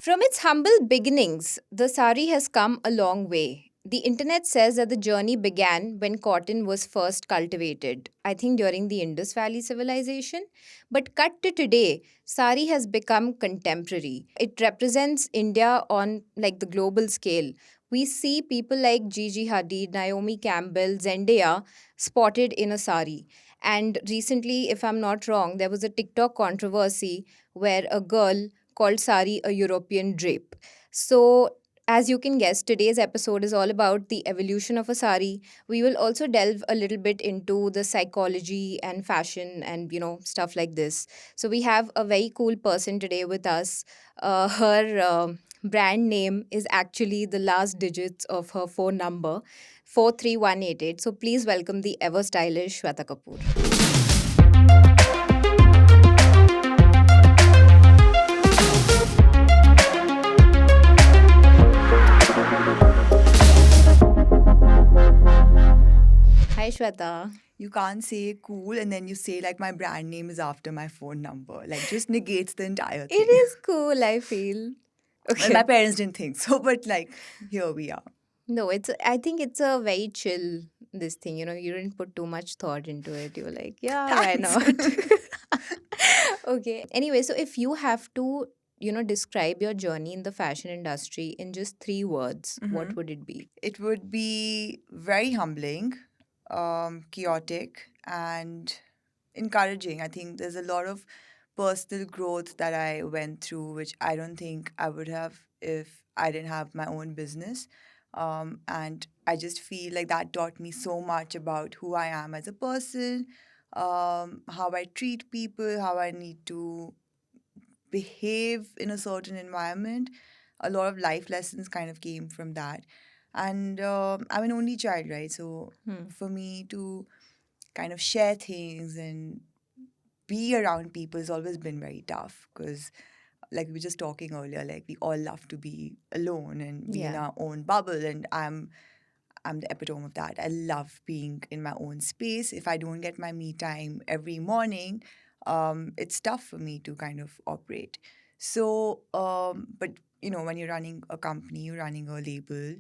From its humble beginnings, the sari has come a long way. The internet says that the journey began when cotton was first cultivated, I think during the Indus Valley civilization. But cut to today, sari has become contemporary. It represents India on like the global scale. We see people like Gigi Hadid, Naomi Campbell, Zendaya spotted in a sari. And recently, if I'm not wrong, there was a TikTok controversy where a girl called Saree a European drape. So, as you can guess, today's episode is all about the evolution of a sari. We will also delve a little bit into the psychology and fashion and, stuff like this. So, we have a very cool person today with us. Her brand name is actually the last digits of her phone number, 43188. So, please welcome the ever stylish Shweta Kapoor. Hi, Shweta. You can't say cool and then you say like my brand name is after my phone number. Like just negates the entire thing. It is cool, I feel. Well, my parents didn't think so, but like here we are. No, I think it's a very chill this thing. You didn't put too much thought into it. You were like, yeah, why Thanks. not? Okay. Anyway, so if you have to, describe your journey in the fashion industry in just three words, what would it be? It would be very humbling, chaotic, and encouraging. I think there's a lot of personal growth that I went through, which I don't think I would have if I didn't have my own business. And I just feel like that taught me so much about who I am as a person, how I treat people, how I need to behave in a certain environment. A lot of life lessons kind of came from that. And I'm an only child, right? So Hmm. for me to kind of share things and be around people has always been very tough because like we were just talking earlier, like we all love to be alone and be in Yeah. our own bubble, and I'm the epitome of that. I love being in my own space. If I don't get my me time every morning, it's tough for me to kind of operate. So, but when you're running a company, you're running a label,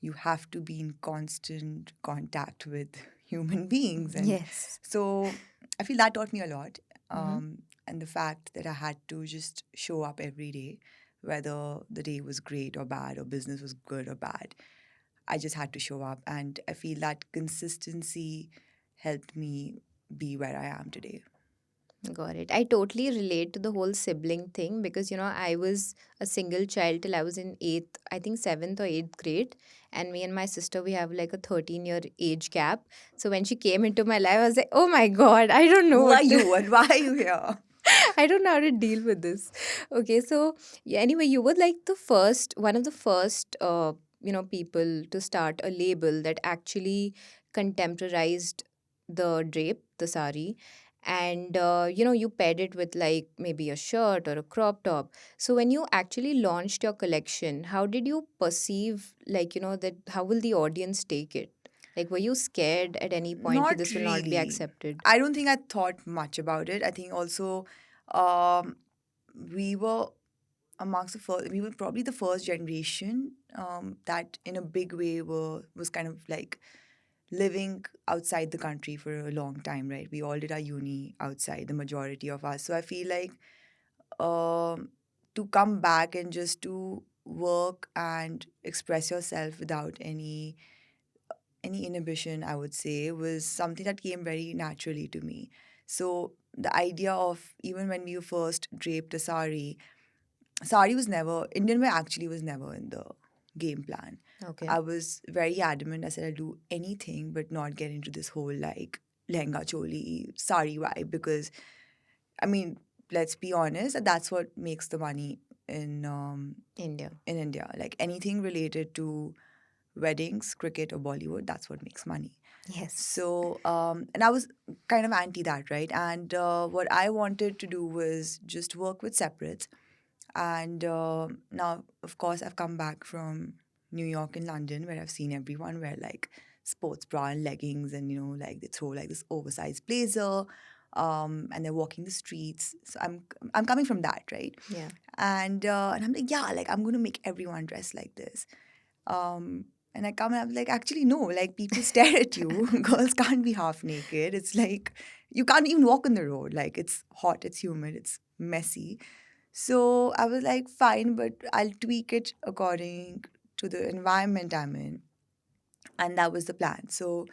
you have to be in constant contact with human beings. And Yes. so I feel that taught me a lot. Mhm. And the fact that I had to just show up every day, whether the day was great or bad, or business was good or bad, I just had to show up. And I feel that consistency helped me be where I am today. Got it. I totally relate to the whole sibling thing because, I was a single child till I was in eighth, I think seventh or eighth grade. And me and my sister, we have like a 13-year age gap. So when she came into my life, I was like, oh my God, I don't know Who are what to, you and why are you here? I don't know how to deal with this. Okay. So, yeah, anyway, you were like one of the first, people to start a label that actually contemporized the drape, the sari, and you paired it with like maybe a shirt or a crop top. So when you actually launched your collection, how did you perceive like that how will the audience take it? Like, were you scared at any point that Not this will not be really. accepted? I don't think I thought much about it. I think also um, we were amongst the first, we were probably the first generation that in a big way was kind of like living outside the country for a long time, right? We all did our uni outside, the majority of us. So I feel like um, to come back and just to work and express yourself without any inhibition, I would say, was something that came very naturally to me. So the idea of even when we first draped a sari was never, Indian wear actually was never in the game plan. Okay. I was very adamant. I said I'll do anything but not get into this whole like lehenga choli sari vibe because, I mean, let's be honest, that's what makes the money in India. in India. Like anything related to weddings, cricket, or Bollywood, that's what makes money. Yes. So, and I was kind of anti that, right? And what I wanted to do was just work with separates. And now, of course, I've come back from New York and London where I've seen everyone wear like sports bra and leggings and, like they throw like this oversized blazer. and they're walking the streets. So I'm coming from that, right? Yeah. And I'm like, yeah, like I'm gonna make everyone dress like this. And I come and I'm like, actually, no, like people stare at you. Girls can't be half naked. It's like you can't even walk on the road. Like it's hot, it's humid, it's messy. So I was like, fine, but I'll tweak it according to the environment I'm in. And that was the plan. So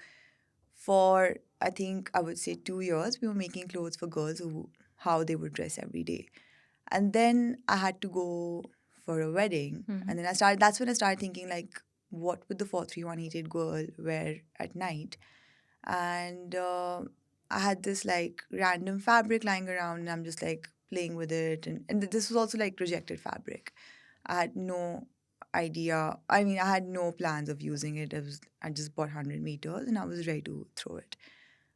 for I think I would say 2 years, we were making clothes for girls who how they would dress every day. And then I had to go for a wedding. And then that's when I started thinking like, what would the 43188 girl wear at night? And I had this like random fabric lying around and I'm just like playing with it. And this was also like rejected fabric. I had no idea. I mean, I had no plans of using it. I just bought 100 meters and I was ready to throw it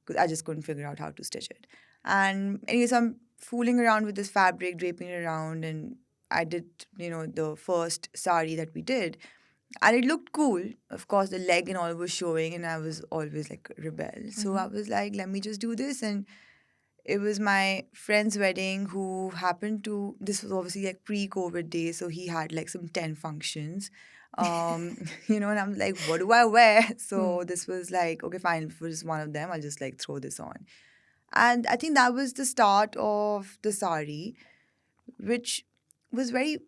because I just couldn't figure out how to stitch it. And anyways, I'm fooling around with this fabric, draping it around, and I did, the first sari that we did. And it looked cool. Of course, the leg and all was showing, and I was always like a rebel. So I was like, let me just do this. And it was my friend's wedding who happened to, this was obviously like pre-COVID days, so he had like some 10 functions. And I'm like, what do I wear? So this was like, okay, fine, for just one of them, I'll just like throw this on. And I think that was the start of the sari, which was very,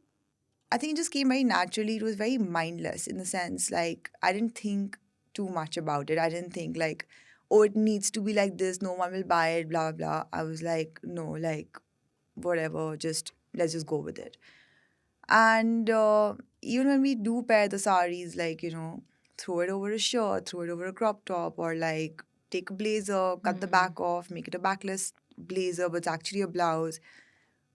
I think it just came very naturally. It was very mindless in the sense, like, I didn't think too much about it. I didn't think, like, oh, it needs to be like this, no one will buy it, blah, blah. I was like, no, like, whatever, let's just go with it. And even when we do pair the saris, like, throw it over a shirt, throw it over a crop top, or like take a blazer, cut the back off, make it a backless blazer, but it's actually a blouse.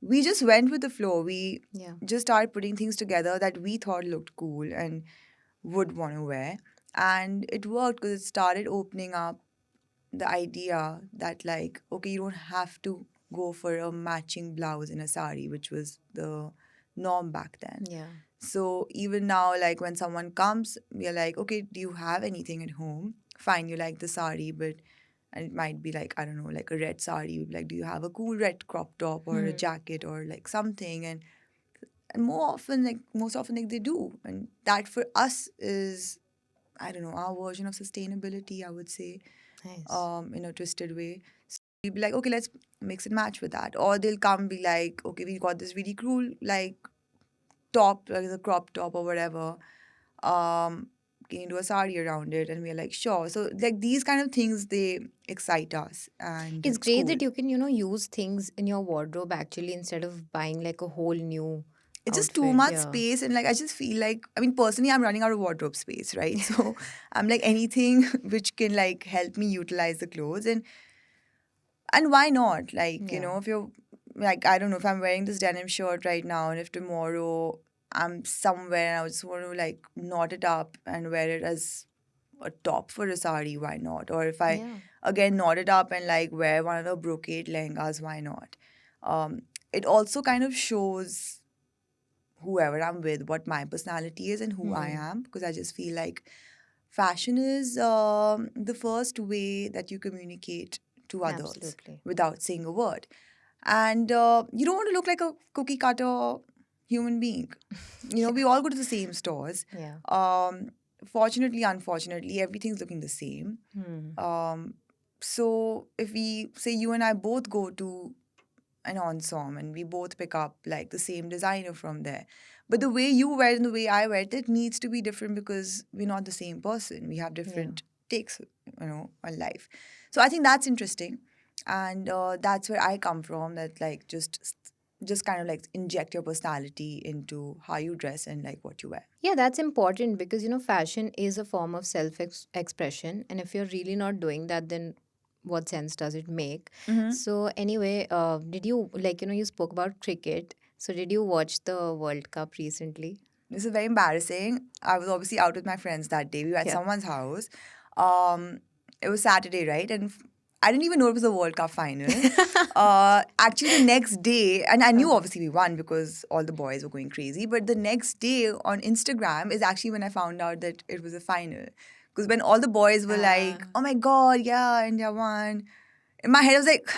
We just went with the flow. We just started putting things together that we thought looked cool and would want to wear. And it worked because it started opening up the idea that, like, okay, you don't have to go for a matching blouse in a sari, which was the norm back then. Yeah. So even now, like when someone comes, we are like, okay, do you have anything at home? Fine, you like the sari, but and it might be like, I don't know, like a red sari. You'd be like, do you have a cool red crop top or a jacket or like something? And most often like they do. And that for us is, I don't know, our version of sustainability, I would say, Nice. in a twisted way. So we'll be like, okay, let's mix and match with that. Or they'll come be like, okay, we got this really cool like top, like the crop top or whatever. Can you do a sari around it? And we're like, sure. So like these kind of things, they excite us and It's it's great cool. that you can, use things in your wardrobe actually instead of buying like a whole new It's just too outfit. much Yeah. space, and like I just feel like, I mean, personally, I'm running out of wardrobe space, right? So I'm like anything which can like help me utilize the clothes, and why not? Like, Yeah. if you're like, I don't know, if I'm wearing this denim shirt right now, and if tomorrow I'm somewhere and I just want to like knot it up and wear it as a top for a sari, why not? Or if I Yeah. again knot it up and like wear one of the brocade lehengas, why not? It also kind of shows whoever I'm with what my personality is and who I am, because I just feel like fashion is the first way that you communicate to others Absolutely. without saying a word. And you don't want to look like a cookie cutter human being. We all go to the same stores. Yeah. Fortunately, unfortunately, everything's looking the same. So if we say you and I both go to an ensemble and we both pick up like the same designer from there, but the way you wear it and the way I wear it needs to be different because we're not the same person. We have different takes, on life. So I think that's interesting, and that's where I come from. That like just kind of like inject your personality into how you dress and like what you wear. Yeah, that's important because, fashion is a form of self expression. And if you're really not doing that, then what sense does it make? So, anyway, did you, like, you spoke about cricket. So, did you watch the World Cup recently? This is very embarrassing. I was obviously out with my friends that day. We were at Yeah. someone's house. It was Saturday, right? And I didn't even know it was the World Cup final. Actually, the next day, and I knew obviously we won because all the boys were going crazy. But the next day on Instagram is actually when I found out that it was a final. Because when all the boys were like, oh my God, yeah, India won. In my head, I was like,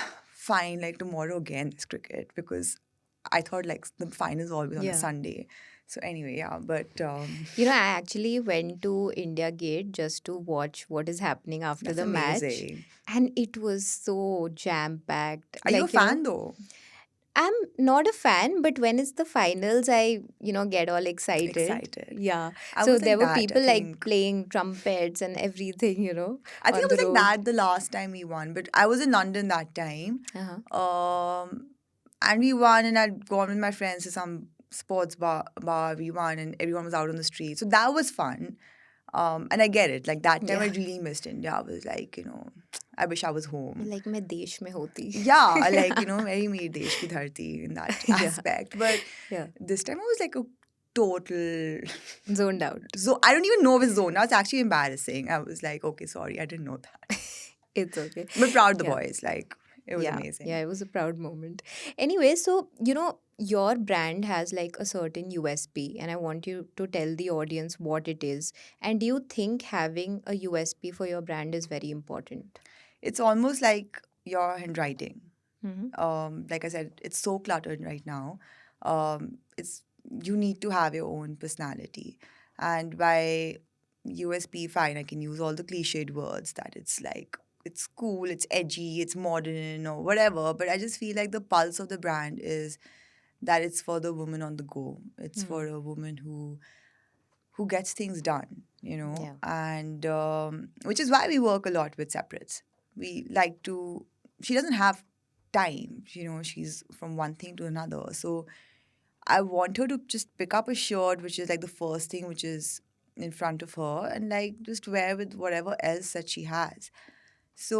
fine, like tomorrow again is cricket, because I thought like the finals always on a Yeah. Sunday. So anyway, yeah, but I actually went to India Gate just to watch what is happening after that's the match. amazing. And it was so jam packed. Are you a fan though? I'm not a fan, but when it's the finals, I get all excited. Excited. Yeah. I So was there like were that. I people like think playing trumpets and everything, I think on it the was like road. that the last time we won, but I was in London that time. Uh-huh. Um, and we won, and I'd gone with my friends to some sports bar. We won, and everyone was out on the street. So that was fun. And I get it. Like that time, I Yeah. really missed India. I was like, I wish I was home. Like मैं देश में होती. Yeah, like, Yeah. very mere desh ki dharti in that Yeah. aspect. But Yeah. this time I was like a total. Zoned out. So I don't even know if it's zone. Now it's actually embarrassing. I was like, okay, sorry, I didn't know that. It's okay. But proud of the Yeah. boys. Like, it was Yeah. amazing. Yeah, it was a proud moment. Anyway, so, your brand has like a certain USP, and I want you to tell the audience what it is. And do you think having a USP for your brand is very important? It's almost like your handwriting. Mm-hmm. Like I said, it's so cluttered right now. It's you need to have your own personality, and by USP, fine, I can use all the cliched words that it's like it's cool, it's edgy, it's modern, or whatever. But I just feel like the pulse of the brand is that it's for the woman on the go. It's for a woman who gets things done, Yeah. and which is why we work a lot with separates. We like to. She doesn't have time, she's from one thing to another. So I want her to just pick up a shirt, which is like the first thing which is in front of her, and like just wear with whatever else that she has. So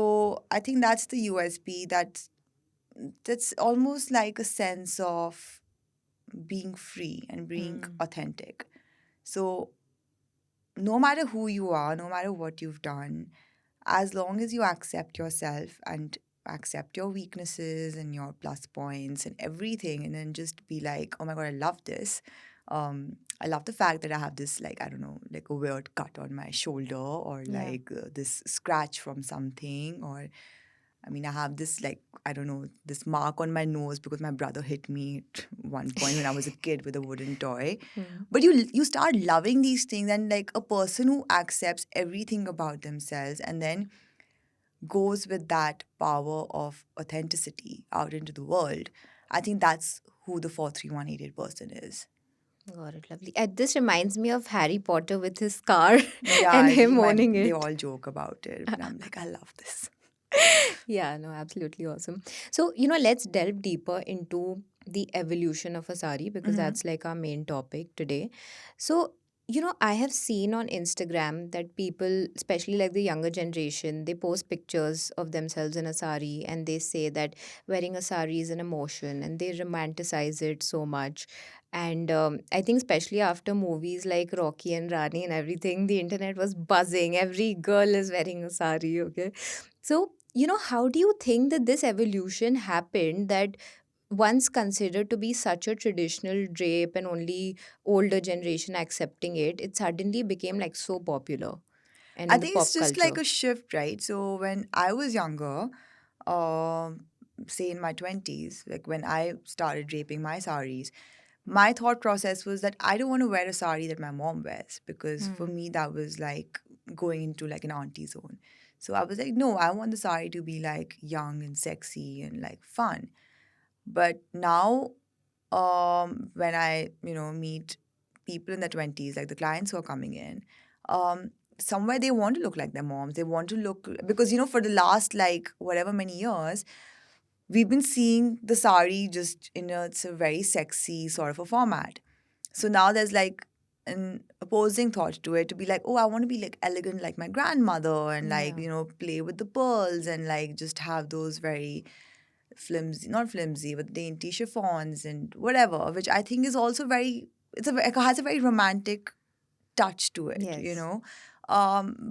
I think that's the USP. That's almost like a sense of being free and being authentic. So no matter who you are, no matter what you've done, as long as you accept yourself and accept your weaknesses and your plus points and everything, and then just be like, oh my God, I love this. I love the fact that I have this, like, I don't know, like a weird cut on my shoulder, or Yeah. like this scratch from something, or I mean, I have this, like, I don't know, this mark on my nose because my brother hit me at one point when I was a kid with a wooden toy. But you start loving these things, and like a person who accepts everything about themselves and then goes with that power of authenticity out into the world. I think that's who the 43188 person is. Got it, lovely. This reminds me of Harry Potter with his scar and Yeah, him owning they it. all joke about it, but I'm like, I love this. Yeah, no, absolutely awesome. So, let's delve deeper into the evolution of a sari because Mm-hmm. that's like our main topic today. So, I have seen on Instagram that people, especially like the younger generation, they post pictures of themselves in a sari and they say that wearing a sari is an emotion and they romanticize it so much. And I think, especially after movies like Rocky and Rani and everything, the internet was buzzing. Every girl is wearing a sari, okay? So, how do you think that this evolution happened that once considered to be such a traditional drape and only older generation accepting it, it suddenly became like so popular and I in the think it's pop just like culture? a shift, right? So when I was younger, um, say in my 20s, like when I started draping my saris, my thought process was that I don't want to wear a sari that my mom wears, because for Hmm. me that was like going into like an auntie zone. So I was like, no, I want the sari to be like young and sexy and like fun. But now, when I, meet people in their 20s, like the clients who are coming in, somewhere they want to look like their moms. They want to look, because, for the last like whatever many years, we've been seeing the sari just it's a very sexy sort of a format. So now there's like an opposing thought to it, to be like, oh, I want to be like elegant like my grandmother, and like, Yeah. play with the pearls and like just have those very flimsy, not flimsy, but dainty chiffons and whatever, which I think is also it has a very romantic touch to it, Yes.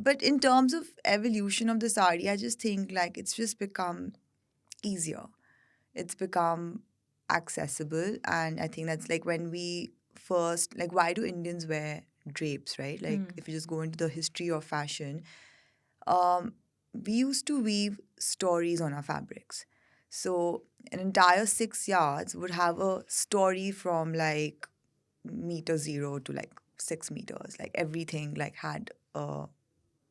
But in terms of evolution of the sari, I just think like it's just become easier. It's become accessible. And I think that's like when we first, like, why do Indians wear drapes, right? Like, if you just go into the history of fashion, um, we used to weave stories on our fabrics. So an entire 6 yards would have a story from like meter zero to like 6 meters. Like everything like had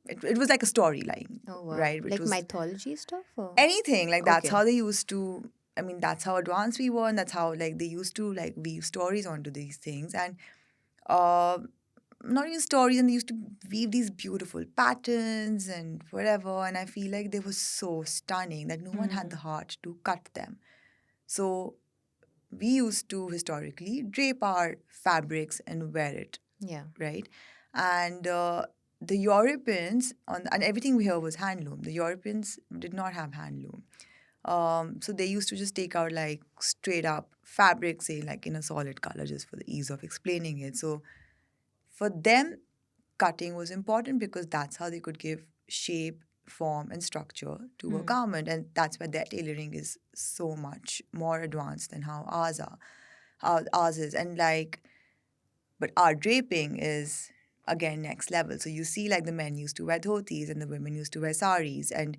it was like a storyline, Oh wow. right? Which Like was mythology stuff or anything. Like that's okay. how they used to. I mean, that's how advanced we were, and that's how like they used to like weave stories onto these things, and uh, not even stories, and they used to weave these beautiful patterns and whatever. And I feel like they were so stunning that no one had the Hmm. heart to cut them. So we used to historically drape our fabrics and wear it, Yeah. right? And the Europeans and everything here was handloom. The Europeans did not have handloom. So they used to just take out like straight up fabric, say like in a solid color, just for the ease of explaining it. So for them, cutting was important because that's how they could give shape, form, and structure to a Hmm. garment, and that's why their tailoring is so much more advanced than how ours are, how ours is, and like, but our draping is again next level. So you see, like the men used to wear dhotis and the women used to wear saris, and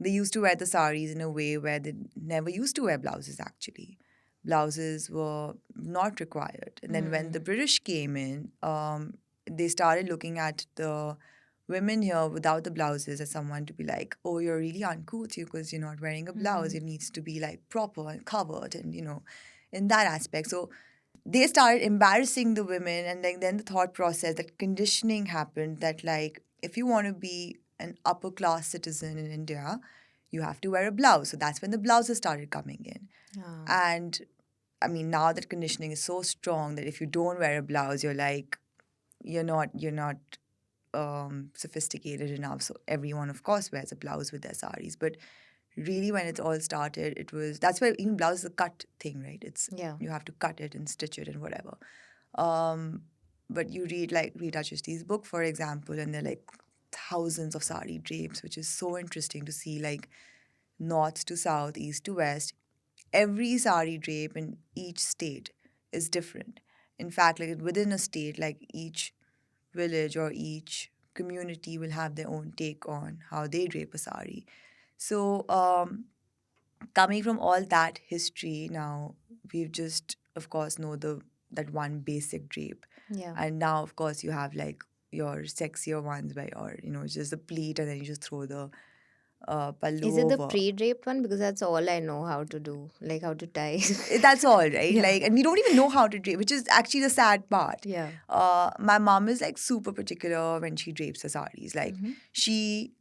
they used to wear the saris in a way where they never used to wear blouses actually. Blouses were not required. And then when the Hmm. British came in, they started looking at the women here without the blouses as someone to be like, oh, you're really uncouth because you're not wearing a blouse. It Hmm. needs to be like proper and covered and, in that aspect. So they started embarrassing the women, and then the thought process, that conditioning happened, that like if you want to be an upper class citizen in India, you have to wear a blouse. So that's when the blouses started coming in. Ah. And I mean, now that conditioning is so strong that if you don't wear a blouse, you're like, you're not sophisticated enough. So everyone, of course, wears a blouse with their saris. But really, when it all started, it was that's why even blouse is a cut thing, right? It's Yeah. you have to cut it and stitch it and whatever. Um, but you read like Rita Chishti's book, for example, and they're like thousands of sari drapes, which is so interesting to see, like north to south, east to west. Every sari drape in each state is different. In fact, like within a state, like each village or each community will have their own take on how they drape a sari. So, coming from all that history, now we've just, of course, know the that one basic drape, Yeah. and now, of course, you have like your sexier ones by, or just the pleat, and then you just throw the Is pallu it the over. pre-draped one? Because that's all I know how to do, like how to tie. That's all, right? Yeah. Like, and we don't even know how to drape, which is actually the sad part. Yeah. My mom is like super particular when she drapes her saris. Like, Mm-hmm. she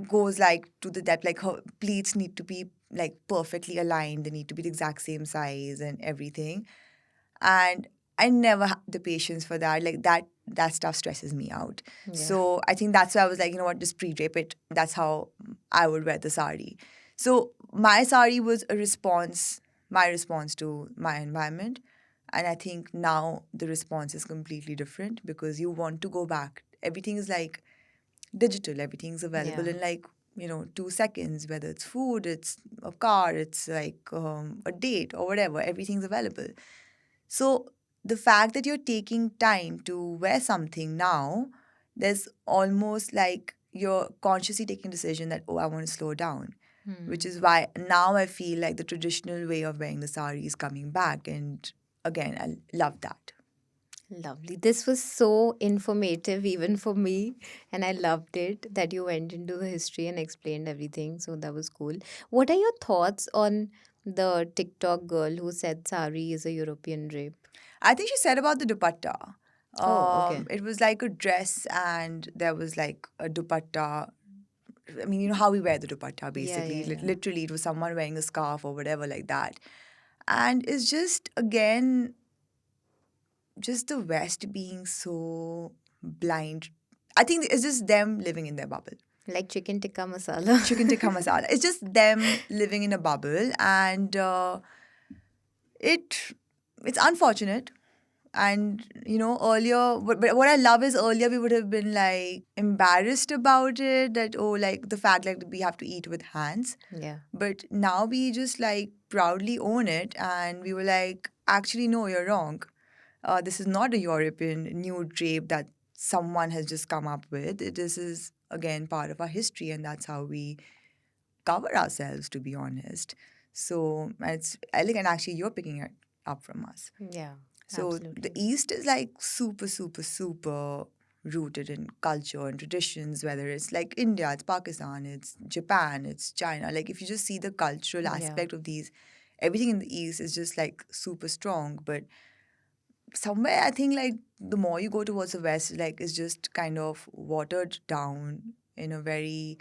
goes like to the depth, like her pleats need to be like perfectly aligned, they need to be the exact same size and everything. And I never had the patience for that. Like that stuff stresses me out. Yeah. So I think that's why I was like, you know what, just pre-drape it. That's how I would wear the sari. So my sari was my response to my environment. And I think now the response is completely different because you want to go back. Everything is like digital, everything's available Yeah. in like, 2 seconds, whether it's food, it's a car, it's like a date or whatever, everything's available. So the fact that you're taking time to wear something now, there's almost like you're consciously taking a decision that, oh, I want to slow down. Which Hmm. is why now I feel like the traditional way of wearing the sari is coming back. And again, I love that. Lovely. This was so informative, even for me. And I loved it that you went into the history and explained everything. So that was cool. What are your thoughts on the TikTok girl who said sari is a European drape? I think she said about the dupatta. Oh, okay. It was like a dress, and there was like a dupatta. I mean, you know how we wear the dupatta Yeah, basically. yeah, yeah. Literally, it was someone wearing a scarf or whatever like that. And it's just, again, just the West being so blind. I think it's just them living in their bubble. Like chicken tikka masala. Chicken tikka masala. It's just them living in a bubble, and it it's unfortunate. And earlier, but what I love is earlier we would have been like embarrassed about it, that, oh, like the fact like we have to eat with hands. Yeah. But now we just like proudly own it, and we were like, actually, no, you're wrong. This is not a European new drape that someone has just come up with. This is again part of our history, and that's how we cover ourselves, to be honest. So it's elegant. Actually, you're picking it up from us. Yeah, So the absolutely. East is like super, super, super rooted in culture and traditions, whether it's like India, it's Pakistan, it's Japan, it's China. Like if you just see the cultural Yeah. aspect of these, everything in the East is just like super strong. But somewhere I think like the more you go towards the West, like it's just kind of watered down in a very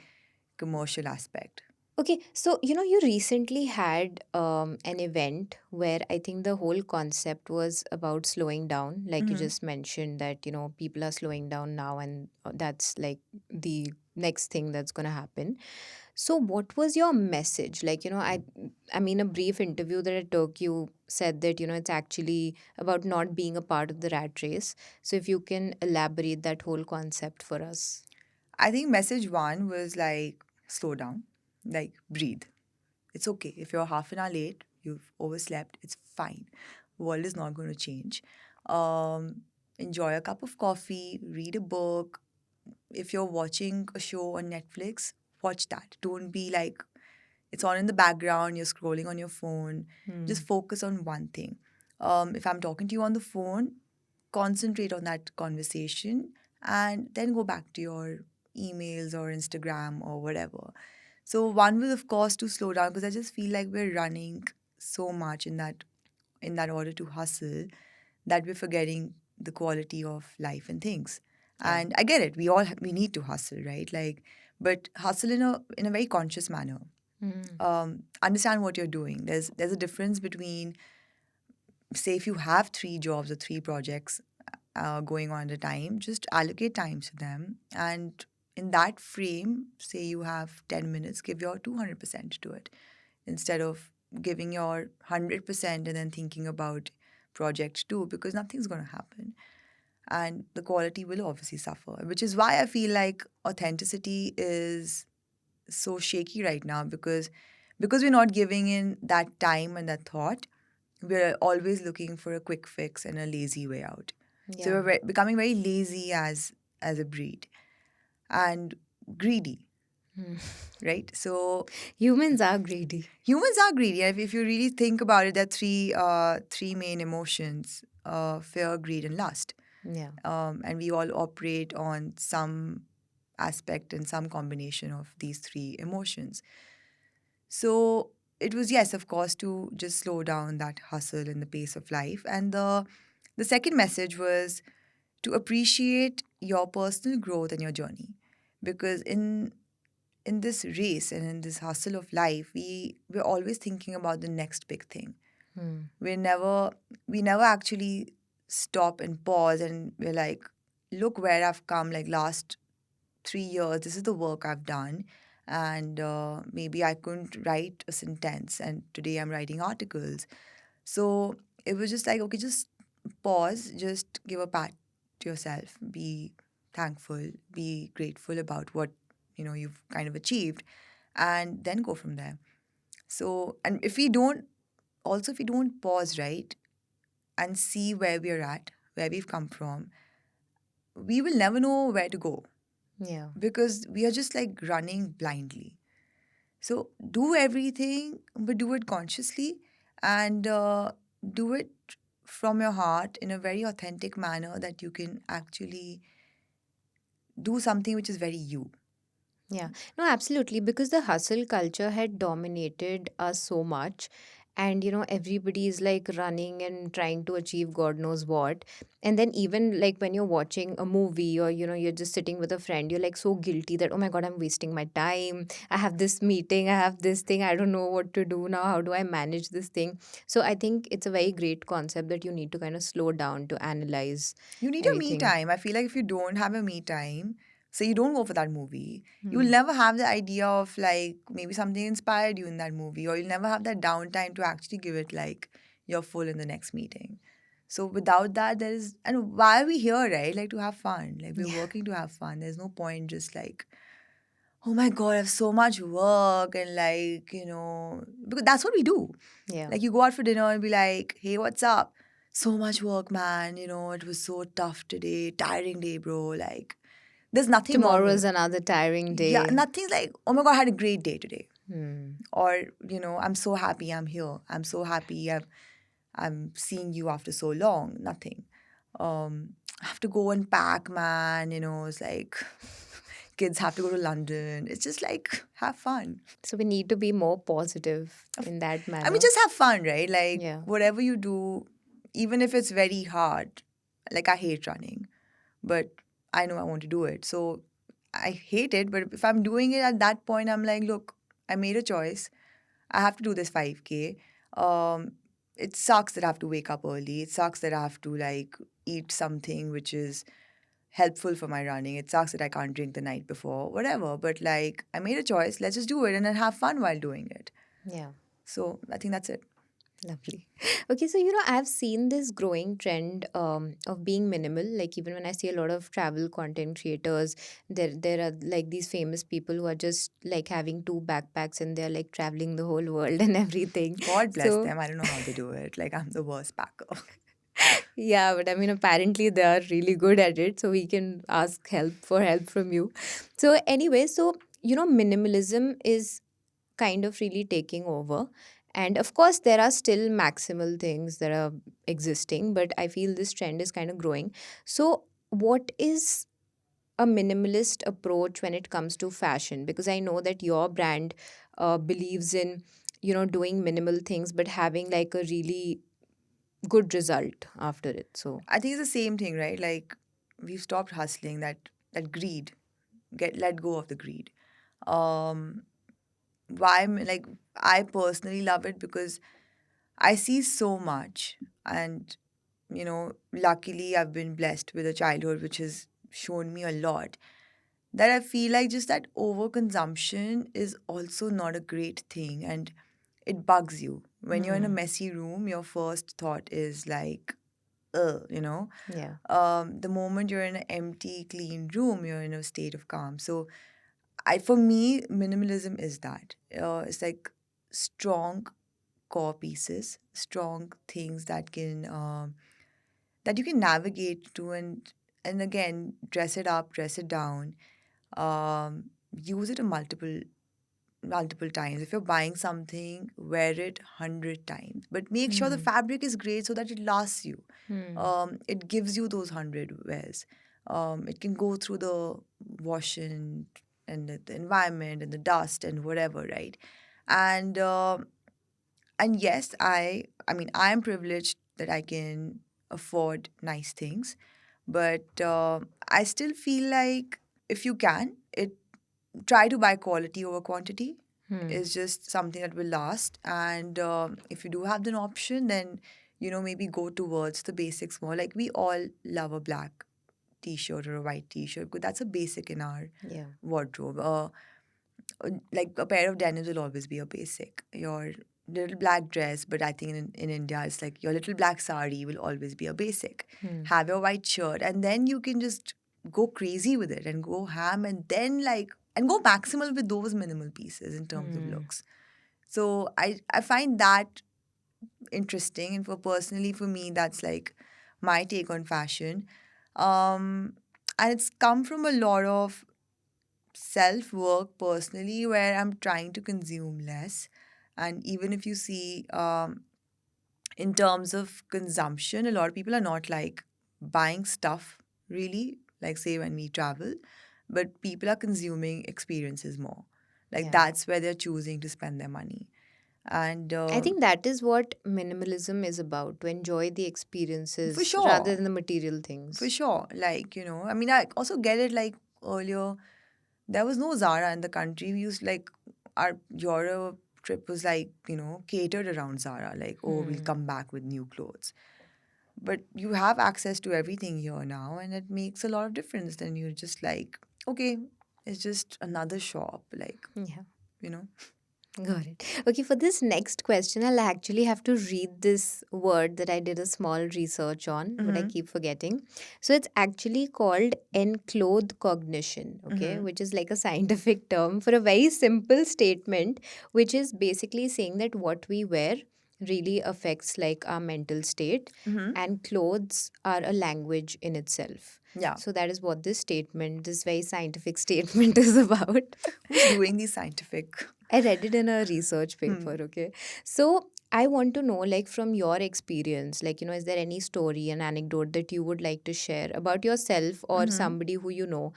commercial aspect. Okay, so you recently had an event where I think the whole concept was about slowing down. Like you Hmm. just mentioned that people are slowing down now, and that's like the next thing that's going to happen. So, what was your message? Like, I mean, a brief interview that I took, you said that it's actually about not being a part of the rat race. So, if you can elaborate that whole concept for us. I think message one was like slow down, like breathe. It's okay. If you're half an hour late, you've overslept, it's fine. World is not going to change. Um, Enjoy a cup of coffee, read a book. If you're watching a show on Netflix, watch that. Don't be like it's on in the background, you're scrolling on your phone. Just Hmm. focus on one thing. If I'm talking to you on the phone, concentrate on that conversation and then go back to your emails or Instagram or whatever. So one was of course to slow down because I just feel like we're running so much in that order to hustle that we're forgetting the quality of life and things. Yeah. And I get it. We need to hustle, right? Like, but hustle in a very conscious manner. Hmm. Understand what you're doing. There's a difference between, say, if you have three jobs or three projects going on at a time, just allocate time to them. And in that frame, say you have 10 minutes, give your 200% to it instead of giving your 100% and then thinking about project two because nothing's going to happen. And the quality will obviously suffer, which is why I feel like authenticity is so shaky right now because we're not giving in that time and that thought. We're always looking for a quick fix and a lazy way out. So Yeah. becoming very lazy as a breed and greedy, Hmm. right? So Humans are greedy. humans are greedy. If you really think about it, there are three main emotions: fear, greed, and lust. Yeah. And we all operate on some aspect and some combination of these three emotions. So it was, yes, of course, to just slow down that hustle and the pace of life. And the second message was to appreciate your personal growth and your journey. Because in this race and in this hustle of life, we're always thinking about the next big thing. Hmm. We never actually stop and pause and we're like, look where I've come, like last 3 years, this is the work I've done. And maybe I couldn't write a sentence, and today I'm writing articles. So it was just like, okay, just pause, just give a pat to yourself, be thankful, be grateful about what you've kind of achieved, and then go from there. So, and if we don't pause, right, and see where we're at, where we've come from, we will never know where to go Yeah. because we are just like running blindly. So do everything, but do it consciously and do it from your heart in a very authentic manner that you can actually do something which is very you. Yeah, no, absolutely. Because the hustle culture had dominated us so much. And, everybody is like running and trying to achieve God knows what. And then, even like when you're watching a movie or, you're just sitting with a friend, you're like so guilty that, oh my God, I'm wasting my time. I have this meeting, I have this thing. I don't know what to do now. How do I manage this thing? So, I think it's a very great concept that you need to kind of slow down to analyze You need your me everything. time. I feel like if you don't have a me time, say you don't go for that movie, you will Hmm. never have the idea of like maybe something inspired you in that movie, or you'll never have that downtime to actually give it like you're full in the next meeting. So without that, there is, and why are we here, right? Like to have fun. Like we're Yeah. working to have fun. There's no point just like, oh my God, I have so much work and like, because that's what we do. Yeah. Like you go out for dinner and be like, hey, what's up? So much work, man. It was so tough today. Tiring day, bro. Like, there's nothing wrong Tomorrow with is it. another tiring Yeah, day. nothing's like, oh my God, I had a great day today. Hmm. Or, I'm so happy I'm here. I'm so happy I'm seeing you after so long. Nothing. I have to go and pack, man. It's like kids have to go to London. It's just like have fun. So we need to be more positive in that I mean, manner. just have fun, right? Like Yeah. whatever you do, even if it's very hard. Like I hate running, but I know I want to do it. So I hate it, but if I'm doing it at that point, I'm like, look, I made a choice. I have to do this 5K. Um, it sucks that I have to wake up early. It sucks that I have to like eat something which is helpful for my running. It sucks that I can't drink the night before, whatever. But like, I made a choice. Let's just do it and then have fun while doing it. Yeah. So I think that's it. Lovely. Okay, so I've seen this growing trend of being minimal. Like even when I see a lot of travel content creators, there are like these famous people who are just like having two backpacks and they're like traveling the whole world and everything. God bless So them. I don't know how they do it. Like, I'm the worst packer. yeah, but I mean apparently they are really good at it. So we can ask help from you. So anyway, so minimalism is kind of really taking over. And of course, there are still maximal things that are existing, but I feel this trend is kind of growing. So, what is a minimalist approach when it comes to fashion? Because I know that your brand believes in, doing minimal things, but having like a really good result after it. So, I think it's the same thing, right? Like, we've stopped hustling that greed. Let go of the greed. Um, like I personally love it because I see so much, and luckily I've been blessed with a childhood which has shown me a lot. That I feel like just that overconsumption is also not a great thing, and it bugs you. When you're in a hmm, messy room, your first thought is like, yeah. the moment you're in an empty, clean room, you're in a state of calm. So, for me, minimalism is that. It's like strong core pieces, strong things that you can navigate to, and again dress it up, dress it down, use it a multiple times. If you're buying something, wear it 100 times, but make sure the Hmm. fabric is great so that it lasts you. Hmm. It gives you those 100 wears. It can go through the washing and the environment and the dust and whatever, right? And and yes, I mean, I am privileged that I can afford nice things, but I still feel like if you can, it try to buy quality over quantity. Hmm. Is just something that will last. And if you do have an option, then maybe go towards the basics more. Like we all love a black t-shirt or a white t-shirt because that's a basic in our Yeah. wardrobe. Like a pair of denims will always be a basic. Your little black dress, but I think in India it's like your little black sari will always be a basic. Hmm. Have your white shirt, and then you can just go crazy with it and go ham, and then and go maximal with those minimal pieces in terms of Hmm. looks. So I find that interesting, and for me that's like my take on fashion. Um, and it's come from a lot of self work personally where I'm trying to consume less. And even if you see, in terms of consumption, a lot of people are not like buying stuff really, like, say, when we travel, but people are consuming experiences more. Like, Yeah. that's where they're choosing to spend their money. And I think that is what minimalism is about, to enjoy the for experiences rather sure, than the material for things. sure, like, I mean, I also get it, like, earlier, there was no Zara in the country. We used like our Europe trip was like, catered around Zara. Like, oh, we'll Hmm. come back with new clothes. But you have access to everything here now, and it makes a lot of difference. Then you're just like, okay, it's just another shop. Like, Yeah. you know. Got it. Okay, for this next question, I'll actually have to read this word that I did a small research on, but I Mm-hmm. keep forgetting. So it's actually called Enclothe Cognition, okay, Mm-hmm. which is like a scientific term for a very simple statement, which is basically saying that what we wear really affects like our mental state, Mm-hmm. and clothes are a language in itself. Yeah. So that is what this statement, this very scientific statement is about. Who's doing these scientific? I read it in a research paper, Hmm. okay? So I want to know, like, from your experience, like, is there any story, an anecdote that you would like to share about yourself or Hmm. somebody who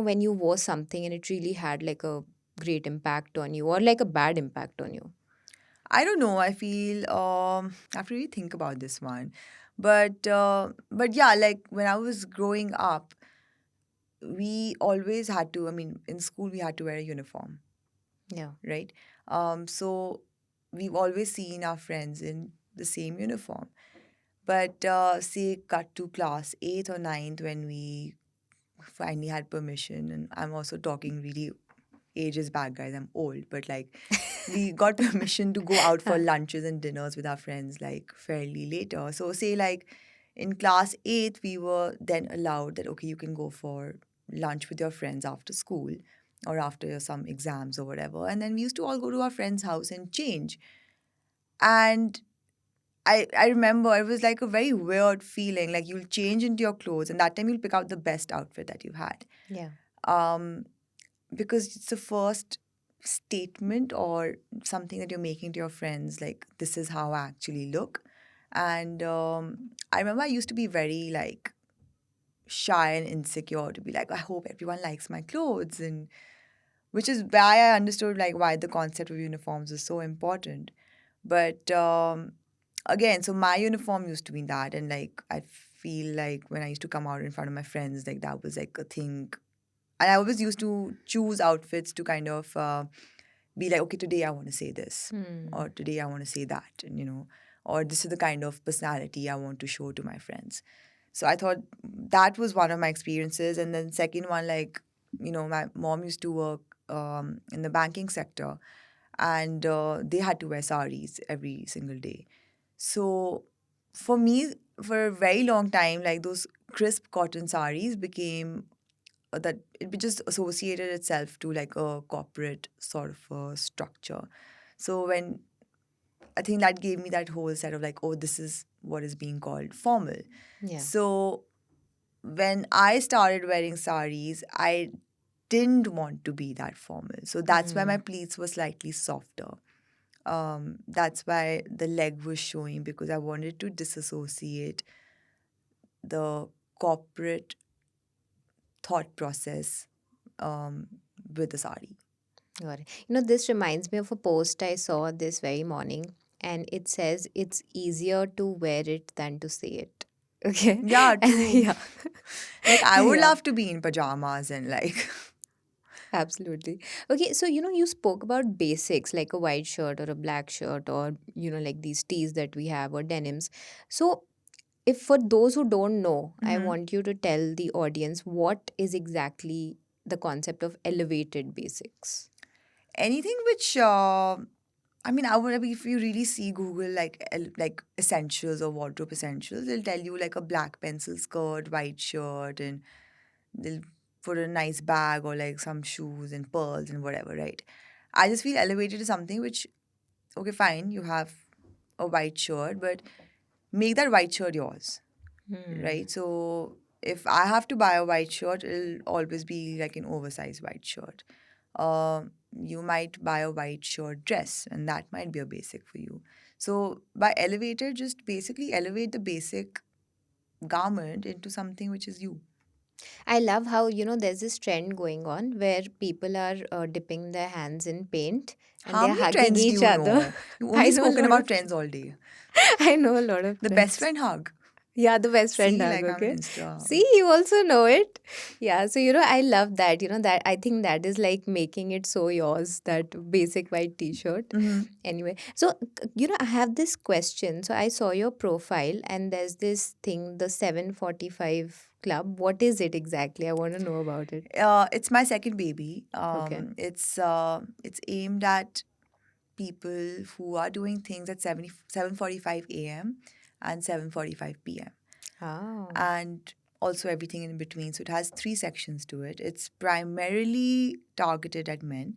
when you wore something and it really had like a great impact on you or like a bad impact on you? I don't know. I feel I have to really think about this one, but yeah, like when I was growing up, we always had to. I mean, in school we had to wear a uniform, Yeah. right? So we've always seen our friends in the same uniform. But say cut to class eighth or ninth when we finally had permission, and I'm also talking really ages back, guys. I'm old, but like we got permission to go out for Huh. lunches and dinners with our friends like fairly later. So say like in class eighth, we were then allowed that okay, you can go for lunch with your friends after school or after some exams or whatever. And then we used to all go to our friend's house and change. And I remember it was like a very weird feeling. Like you'll change into your clothes, and that time you'll pick out the best outfit that you had. Yeah. Um, because it's the first statement or something that you're making to your friends, like this is how I actually look. And I remember I used to be very like shy and insecure to be like, I hope everyone likes my clothes, and which is why I understood like why the concept of uniforms is so important. But again, so my uniform used to be that, and like I feel like when I used to come out in front of my friends, like that was like a thing. And I always used to choose outfits to kind of be like, okay, today I want to say this, Hmm. or today I want to say that, and or this is the kind of personality I want to show to my friends. So I thought that was one of my experiences. And then second one, like, my mom used to work in the banking sector, and they had to wear saris every single day. So for me, for a very long time, like those crisp cotton saris became that it just associated itself to like a corporate sort of a structure. So when I think that gave me that whole set of like, oh, this is what is being called formal. Yeah. So when I started wearing saris, I didn't want to be that formal. So that's why my Hmm. pleats were slightly softer. That's why the leg was showing, because I wanted to disassociate the corporate thought process um, with the sari. Got it. This reminds me of a post I saw this very morning, and it says it's easier to wear it than to say it. Okay. Yeah, And true. yeah. Like I would Yeah. love to be in pajamas and like Absolutely. Okay, so you spoke about basics like a white shirt or a black shirt or like these tees that we have or denims. So, if for those who don't know, I mhm. want you to tell the audience what is exactly the concept of elevated basics. Anything which I mean, if you really see Google like like essentials or wardrobe essentials, they'll tell you like a black pencil skirt, white shirt, and they'll put a nice bag or like some shoes and pearls and whatever, right? I just feel elevated is something which, okay, fine, you have a white shirt, but make that white shirt yours, right? Hmm. So if I have to buy a white shirt, it'll always be like an oversized white shirt. You might buy a white shirt dress, and that might be a basic for you. So by elevator, just basically elevate the basic garment into something which is you. I love how, there's this trend going on where people are dipping their hands in paint and How they're many hugging trends do each you other. know? You've I only know a spoken lot about of trends all day. I know a lot of The best trends. friend hug. Yeah, the best friend See, hug, like I'm an okay? Insta. See, you also know it. Yeah, so I love that. That I think that is like making it so yours, that basic white t-shirt. Mm-hmm. Anyway, so I have this question. So I saw your profile and there's this thing, the 745 Club. What is it exactly? I want to know about it. It's my second baby. Okay. It's aimed at people who are doing things at 7:45 a.m. and 7:45 p.m. Oh. and also everything in between. So it has three sections to it. It's primarily targeted at men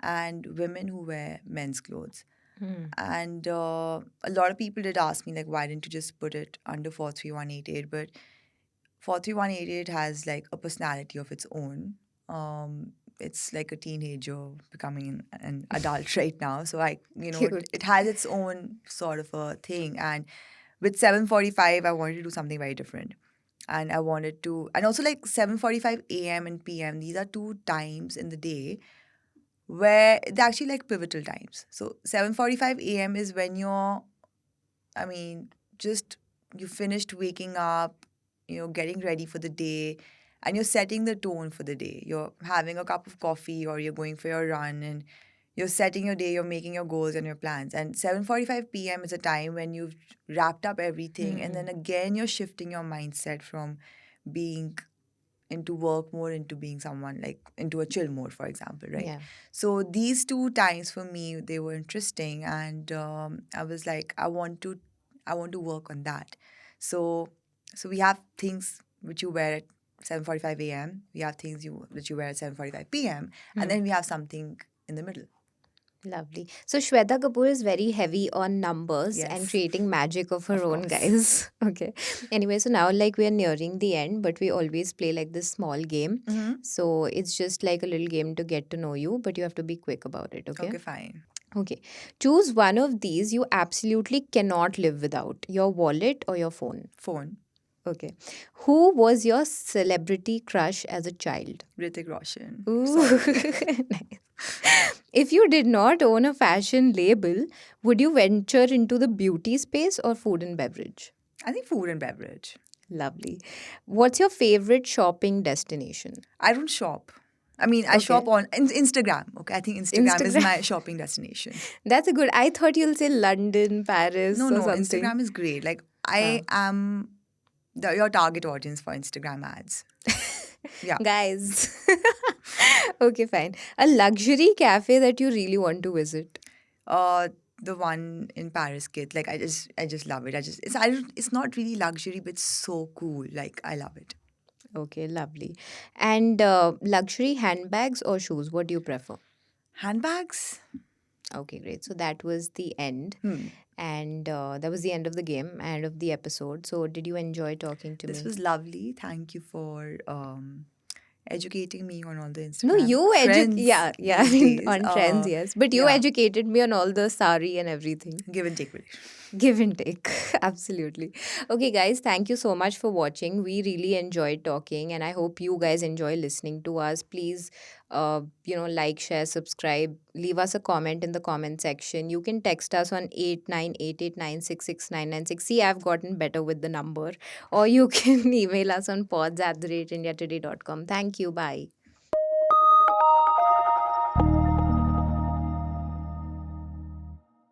and women who wear men's clothes. Hmm. And a lot of people did ask me, like, why didn't you just put it under 43188? But 43188 has like a personality of its own. it's like a teenager becoming an adult right now. So it Cute. has its own sort of a thing. And with 7:45, I wanted to do something very different. And I wanted to, and also like 7:45 a.m. and p.m. These are two times in the day where they're actually like pivotal times. So 7:45 a.m. is when I mean, just you finished waking up, getting ready for the day, and you're setting the tone for the day. You're having a cup of coffee or you're going for your run and you're setting your day, you're making your goals and your plans. And 7:45 p.m. is a time when you've wrapped up everything and then Hmm. again you're shifting your mindset from being into work mode into being someone like into a chill mode, for example, right? Yeah. So these two times for me they were interesting, and I was like, I want to work on that. So we have things which you wear at 7:45 a.m. We have things that you wear at 7:45 p.m. and Hmm. then we have something in the middle. Lovely. So Shweta Kapoor is very heavy on numbers and Yes, creating magic of her of own, course. guys. Okay. Anyway, so now like we are nearing the end, but we always play like this small game. Mm-hmm. So it's just like a little game to get to know you, but you have to be quick about it, okay? Okay, fine. Okay. Choose one of these you absolutely cannot live without, your wallet or your phone. Phone. Okay. Who was your celebrity crush as a child? Ritik Roshan. Ooh. Sorry. Nice. If you did not own a fashion label, would you venture into the beauty space or food and beverage? I think food and beverage. Lovely. What's your favorite shopping destination? I don't shop. I mean, I shop Okay. on Instagram. Okay, I think Instagram is Instagram. my shopping destination. That's a good. I thought you'll say London, No, Paris, or no, something. Instagram is great. Like Huh. I am your target audience for Instagram ads. Yeah. Guys. Okay, fine. A luxury cafe that you really want to visit. Uh, the one in Paris, kid. Like I just love it. It's not really luxury, but it's so cool. Like I love it. Okay, lovely. And luxury handbags or shoes? What do you prefer? Handbags. Okay, great. So that was the end. Hmm. And that was the end of the game, end of the episode. So, did you enjoy talking to This me? was lovely. Thank you for educating me on all the No, Instagram trends yeah, yeah, I these mean, days. on trends, yes. But you Yeah, educated me on all the sari and everything. give and take with it. Give and take. Absolutely. Okay, guys, thank you so much for watching. We really enjoyed talking, and I hope you guys enjoy listening to us. Please, like, share, subscribe, leave us a comment in the comment section. You can text us on 8988966996. See, I've gotten better with the number. Or you can email us on pods@indiatoday.com. Thank you. Bye.